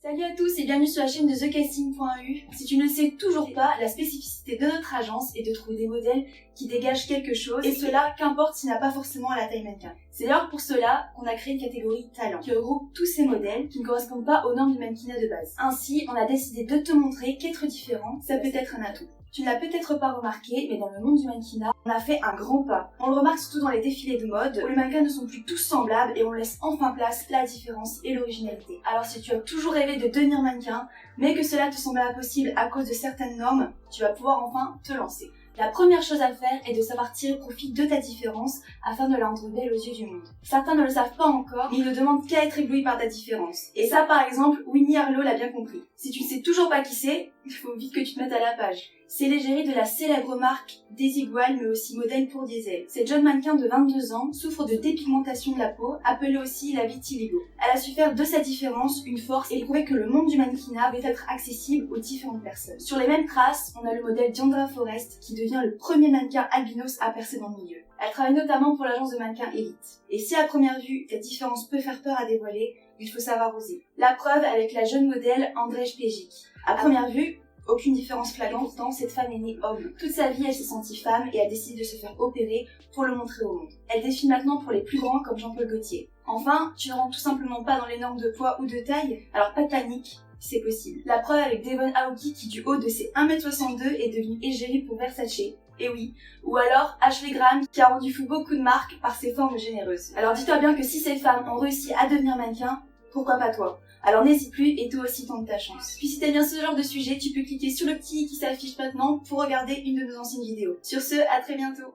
Salut à tous et bienvenue sur la chaîne de TheCasting.eu. Si tu ne le sais toujours pas, la spécificité de notre agence est de trouver des modèles qui dégagent quelque chose, et cela qu'importe s'il n'a pas forcément la taille mannequin. C'est d'ailleurs pour cela qu'on a créé une catégorie talent qui regroupe tous ces modèles qui ne correspondent pas aux normes du mannequinat de base. Ainsi, on a décidé de te montrer qu'être différent, ça peut être un atout. Tu ne l'as peut-être pas remarqué, mais dans le monde du mannequinat, on a fait un grand pas. On le remarque surtout dans les défilés de mode, où les mannequins ne sont plus tous semblables et on laisse enfin place à la différence et l'originalité. Alors si tu as toujours rêvé de devenir mannequin, mais que cela te semble impossible à cause de certaines normes, tu vas pouvoir enfin te lancer. La première chose à faire est de savoir tirer profit de ta différence afin de la rendre belle aux yeux du monde. Certains ne le savent pas encore, mais ils ne demandent qu'à être éblouis par ta différence. Et ça, par exemple, Winnie Harlow l'a bien compris. Si tu ne sais toujours pas qui c'est, il faut vite que tu te mettes à la page. C'est l'égérie de la célèbre marque Desigual, mais aussi modèle pour Diesel. Cette jeune mannequin de 22 ans souffre de dépigmentation de la peau, appelée aussi la vitiligo. Elle a su faire de sa différence une force et prouver que le monde du mannequinat peut être accessible aux différentes personnes. Sur les mêmes traces, on a le modèle Diandra Forest qui devient le premier mannequin albinos à percer dans le milieu. Elle travaille notamment pour l'agence de mannequins Elite. Et si à première vue, ta différence peut faire peur à dévoiler, il faut savoir oser. La preuve avec la jeune modèle Andrej Pejic. À première vue, aucune différence flagrante, pourtant cette femme est née homme. Toute sa vie, elle s'est sentie femme et a décidé de se faire opérer pour le montrer au monde. Elle défile maintenant pour les plus grands comme Jean-Paul Gaultier. Enfin, tu ne rentres tout simplement pas dans les normes de poids ou de taille, alors pas de panique, c'est possible. La preuve avec Devon Aoki qui du haut de ses 1m62 est devenue égérie pour Versace. Et oui. Ou alors Ashley Graham qui a rendu fou beaucoup de marques par ses formes généreuses. Alors dis-toi bien que si ces femmes ont réussi à devenir mannequins, pourquoi pas toi? Alors n'hésite plus et toi aussi tente ta chance. Puis si t'aimes bien ce genre de sujet, tu peux cliquer sur le petit i qui s'affiche maintenant pour regarder une de nos anciennes vidéos. Sur ce, à très bientôt.